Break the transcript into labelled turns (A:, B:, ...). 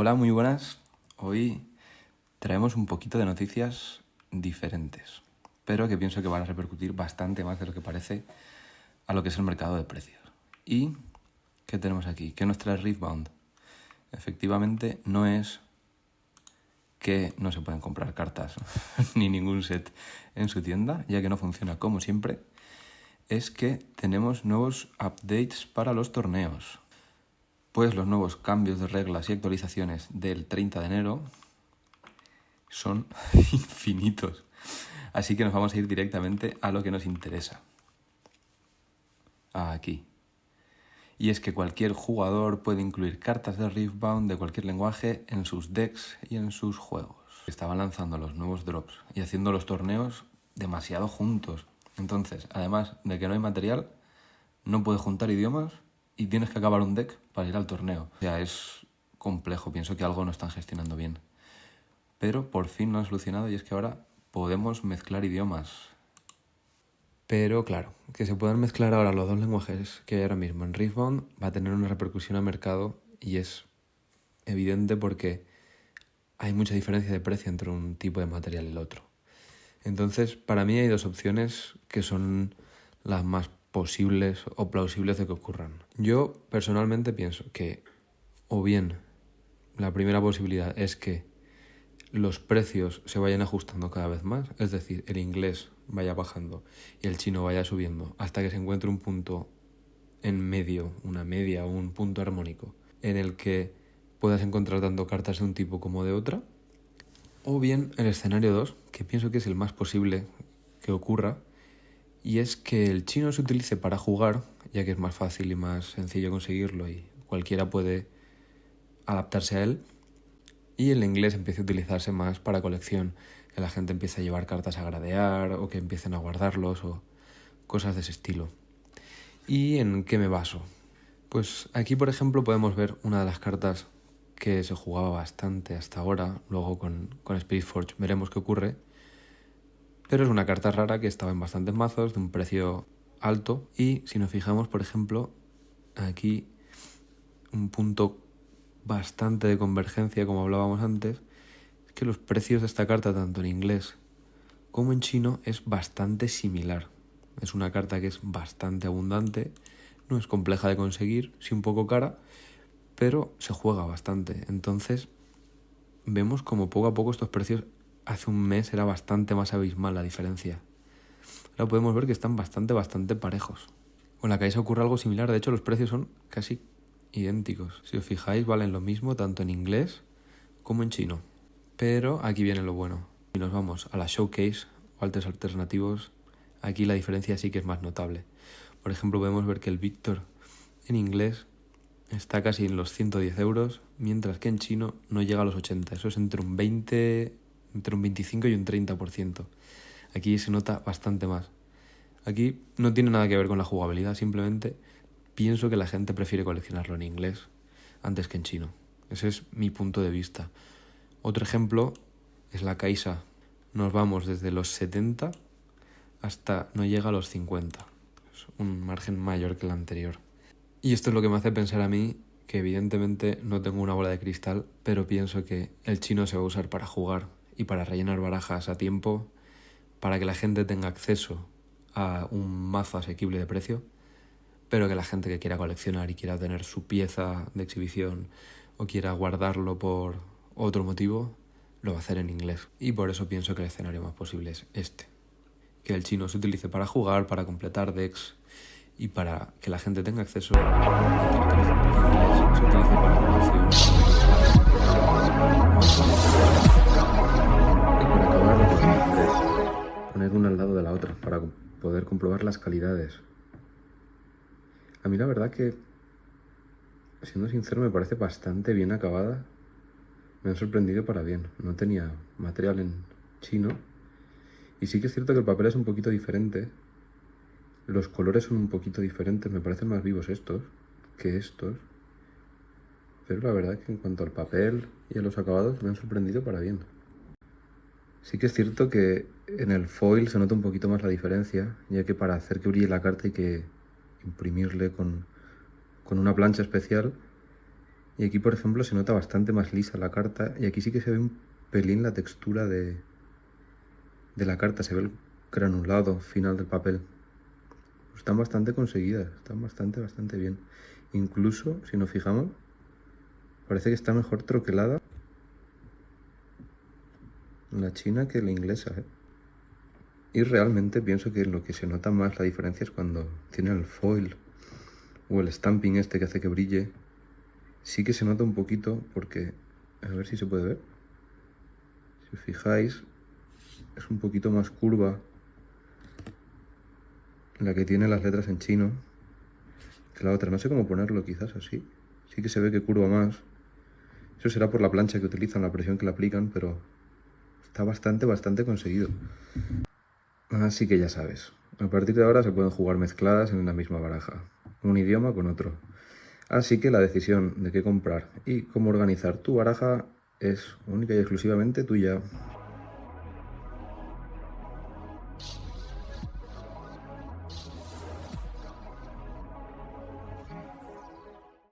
A: Hola, muy buenas. Hoy traemos un poquito de noticias diferentes, pero que pienso que van a repercutir bastante más de lo que parece a lo que es el mercado de precios. ¿Y qué tenemos aquí? ¿Qué nos trae Riftbound? Efectivamente, no es que no se pueden comprar cartas ni ningún set en su tienda, ya que no funciona como siempre. Es que tenemos nuevos updates para los torneos. Pues los nuevos cambios de reglas y actualizaciones del 30 de enero son infinitos. Así que nos vamos a ir directamente a lo que nos interesa. Aquí. Y es que cualquier jugador puede incluir cartas de Riftbound de cualquier lenguaje en sus decks y en sus juegos. Estaban lanzando los nuevos drops y haciendo los torneos demasiado juntos. Entonces, además de que no hay material, no puedes juntar idiomas y tienes que acabar un deck para ir al torneo. O sea, es complejo, pienso que algo no están gestionando bien. Pero por fin lo han solucionado y es que ahora podemos mezclar idiomas. Pero claro, que se puedan mezclar ahora los dos lenguajes que hay ahora mismo en Riftbound va a tener una repercusión al mercado y es evidente porque hay mucha diferencia de precio entre un tipo de material y el otro. Entonces, para mí hay dos opciones que son las más posibles o plausibles de que ocurran. Yo personalmente pienso que o bien la primera posibilidad es que los precios se vayan ajustando cada vez más, es decir, el inglés vaya bajando y el chino vaya subiendo hasta que se encuentre un punto en medio, una media o un punto armónico en el que puedas encontrar tanto cartas de un tipo como de otra. O bien el escenario 2, que pienso que es el más posible que ocurra, y es que el chino se utilice para jugar, ya que es más fácil y más sencillo conseguirlo y cualquiera puede adaptarse a él, y el inglés empiece a utilizarse más para colección, que la gente empiece a llevar cartas a gradear o que empiecen a guardarlos o cosas de ese estilo. ¿Y en qué me baso? Pues aquí, por ejemplo, podemos ver una de las cartas que se jugaba bastante hasta ahora, luego con Spiritforge veremos qué ocurre, pero es una carta rara que estaba en bastantes mazos, de un precio alto, y si nos fijamos, por ejemplo, aquí un punto bastante de convergencia, como hablábamos antes, es que los precios de esta carta, tanto en inglés como en chino, es bastante similar. Es una carta que es bastante abundante, no es compleja de conseguir, sí un poco cara, pero se juega bastante. Entonces vemos como poco a poco estos precios, hace un mes era bastante más abismal la diferencia. Ahora podemos ver que están bastante parejos. Con la Caixa ocurre algo similar, de hecho los precios son casi idénticos. Si os fijáis, valen lo mismo tanto en inglés como en chino. Pero aquí viene lo bueno. Si nos vamos a la Showcase o altos alternativos, aquí la diferencia sí que es más notable. Por ejemplo, podemos ver que el Victor en inglés está casi en los 110 euros, mientras que en chino no llega a los 80. Eso es entre un 25 y un 30%. Aquí se nota bastante más. Aquí no tiene nada que ver con la jugabilidad, simplemente pienso que la gente prefiere coleccionarlo en inglés antes que en chino. Ese es mi punto de vista. Otro ejemplo es la Caixa. Nos vamos desde los 70 hasta no llega a los 50. Es un margen mayor que el anterior. Y esto es lo que me hace pensar a mí que evidentemente no tengo una bola de cristal, pero pienso que el chino se va a usar para jugar y para rellenar barajas a tiempo, para que la gente tenga acceso a un mazo asequible de precio, pero que la gente que quiera coleccionar y quiera tener su pieza de exhibición o quiera guardarlo por otro motivo, lo va a hacer en inglés. Y por eso pienso que el escenario más posible es este. Que el chino se utilice para jugar, para completar decks y para que la gente tenga acceso, y que el inglés se utilice para colección. Y para acabar, lo que vamos a hacer es poner una al lado de la otra para poder comprobar las calidades. A mí la verdad que, siendo sincero, me parece bastante bien acabada. Me han sorprendido para bien. No tenía material en chino. Y sí que es cierto que el papel es un poquito diferente. Los colores son un poquito diferentes. Me parecen más vivos estos que estos. Pero la verdad que en cuanto al papel y a los acabados me han sorprendido para bien. Sí que es cierto que en el foil se nota un poquito más la diferencia, ya que para hacer que brille la carta hay que imprimirle con una plancha especial Y aquí, por ejemplo, se nota bastante más lisa la carta. Y aquí sí que se ve un pelín la textura de la carta. Se ve el granulado final del papel. Están bastante conseguidas. Están bastante bien. Incluso, si nos fijamos, parece que está mejor troquelada la china que la inglesa, ¿eh? Y realmente pienso que lo que se nota más la diferencia es cuando tiene el foil o el stamping este que hace que brille. Sí que se nota un poquito porque, a ver si se puede ver, si os fijáis, es un poquito más curva la que tiene las letras en chino que la otra. No sé cómo ponerlo, quizás así. Sí que se ve que curva más. Eso será por la plancha que utilizan, la presión que le aplican, pero está bastante conseguido. Así que ya sabes, a partir de ahora se pueden jugar mezcladas en la misma baraja, un idioma con otro. Así que la decisión de qué comprar y cómo organizar tu baraja es única y exclusivamente tuya.